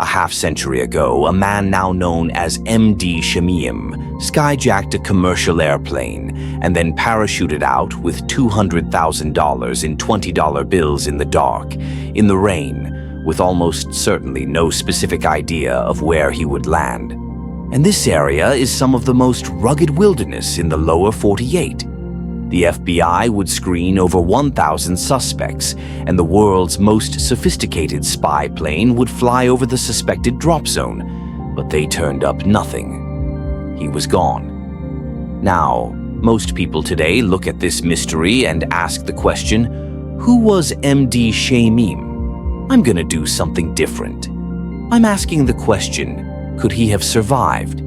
A half-century ago, a man now known as M.D. Shamim skyjacked a commercial airplane and then parachuted out with $200,000 in $20 bills in the dark, in the rain, with almost certainly no specific idea of where he would land. And this area is some of the most rugged wilderness in the lower 48. The FBI would screen over 1,000 suspects, and the world's most sophisticated spy plane would fly over the suspected drop zone, but they turned up nothing. He was gone. Now, most people today look at this mystery and ask the question, who was M.D. Shamim? I'm gonna do something different. I'm asking the question, could he have survived?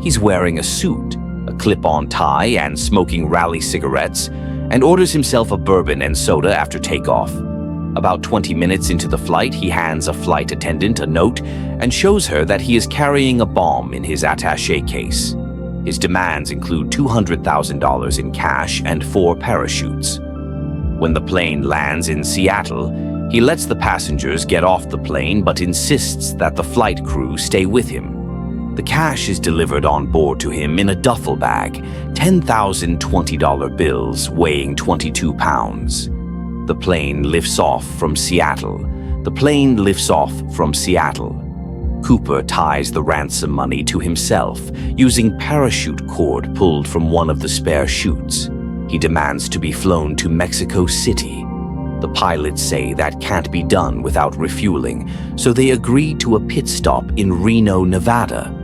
He's wearing a suit, a clip-on tie, and smoking rally cigarettes, and orders himself a bourbon and soda after takeoff. About 20 minutes into the flight, he hands a flight attendant a note and shows her that he is carrying a bomb in his attaché case. His demands include $200,000 in cash and 4 parachutes. When the plane lands in Seattle, he lets the passengers get off the plane but insists that the flight crew stay with him. The cash is delivered on board to him in a duffel bag, 10,000 $20 bills weighing 22 pounds. The plane lifts off from Seattle. Cooper ties the ransom money to himself using parachute cord pulled from one of the spare chutes. He demands to be flown to Mexico City. The pilots say that can't be done without refueling, so they agree to a pit stop in Reno, Nevada.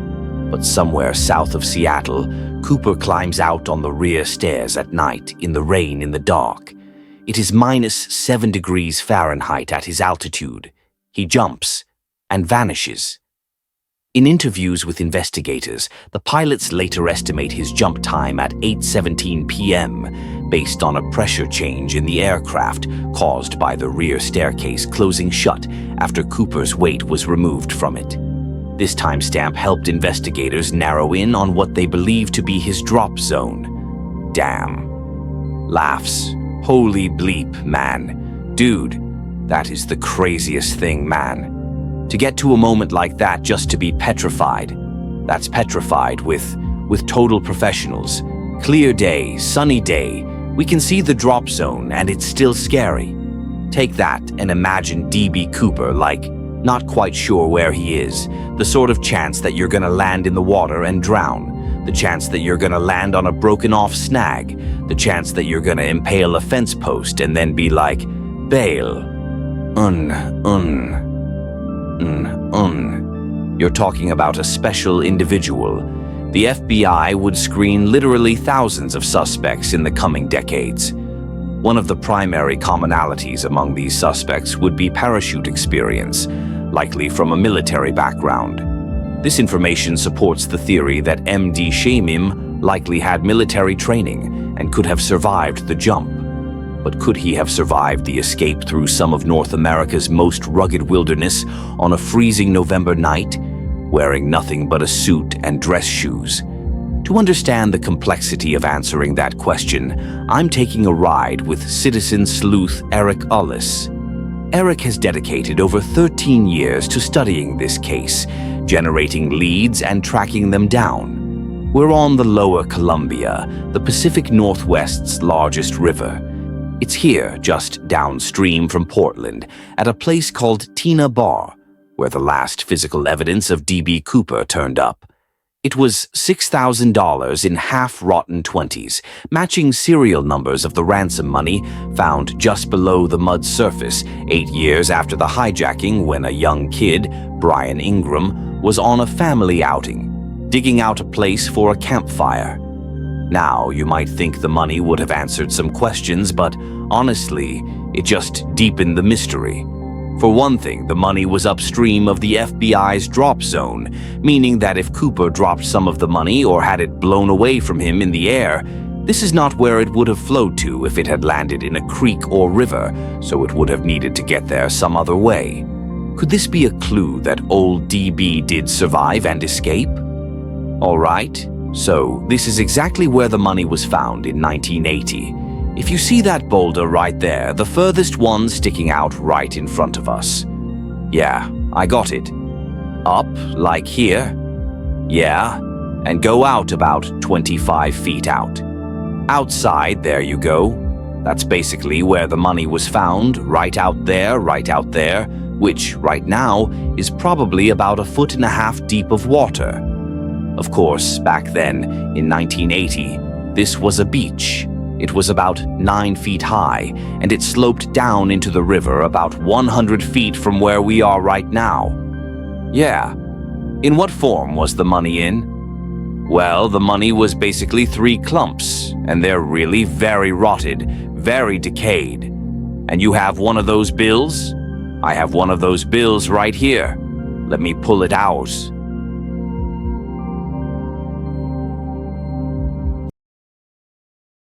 But somewhere south of Seattle, Cooper climbs out on the rear stairs at night in the rain in the dark. It is -7 degrees Fahrenheit at his altitude. He jumps and vanishes. In interviews with investigators, the pilots later estimate his jump time at 8:17 p.m. based on a pressure change in the aircraft caused by the rear staircase closing shut after Cooper's weight was removed from it. This timestamp helped investigators narrow in on what they believe to be his drop zone. Damn. Laughs. Holy bleep, man. Dude, that is the craziest thing, man. To get to a moment like that just to be petrified. That's petrified with total professionals. Clear day, sunny day. We can see the drop zone and it's still scary. Take that and imagine D.B. Cooper like, not quite sure where he is, the sort of chance that you're gonna land in the water and drown, the chance that you're gonna land on a broken-off snag, the chance that you're gonna impale a fence post and then be like, bail. You're talking about a special individual. The FBI would screen literally thousands of suspects in the coming decades. One of the primary commonalities among these suspects would be parachute experience, likely from a military background. This information supports the theory that M.D. Shamim likely had military training and could have survived the jump. But could he have survived the escape through some of North America's most rugged wilderness on a freezing November night, wearing nothing but a suit and dress shoes? To understand the complexity of answering that question, I'm taking a ride with citizen sleuth Eric Ullis. Eric has dedicated over 13 years to studying this case, generating leads and tracking them down. We're on the Lower Columbia, the Pacific Northwest's largest river. It's here, just downstream from Portland, at a place called Tina Bar, where the last physical evidence of D.B. Cooper turned up. It was $6,000 in half-rotten 20s, matching serial numbers of the ransom money found just below the mud surface 8 years after the hijacking when a young kid, Brian Ingram, was on a family outing, digging out a place for a campfire. Now, you might think the money would have answered some questions, but honestly, it just deepened the mystery. For one thing, the money was upstream of the FBI's drop zone, meaning that if Cooper dropped some of the money or had it blown away from him in the air, this is not where it would have flowed to if it had landed in a creek or river, so it would have needed to get there some other way. Could this be a clue that old DB did survive and escape? All right, so this is exactly where the money was found in 1980. If you see that boulder right there, the furthest one sticking out right in front of us. Yeah, I got it. Up, like here? Yeah, and go out about 25 feet out. Outside, there you go. That's basically where the money was found, right out there, which, right now, is probably about 1.5 feet deep of water. Of course, back then, in 1980, this was a beach. It was about 9 feet high, and it sloped down into the river about 100 feet from where we are right now. Yeah. In what form was the money in? Well, the money was basically 3 clumps, and they're really very rotted, very decayed. And you have one of those bills? I have one of those bills right here. Let me pull it out.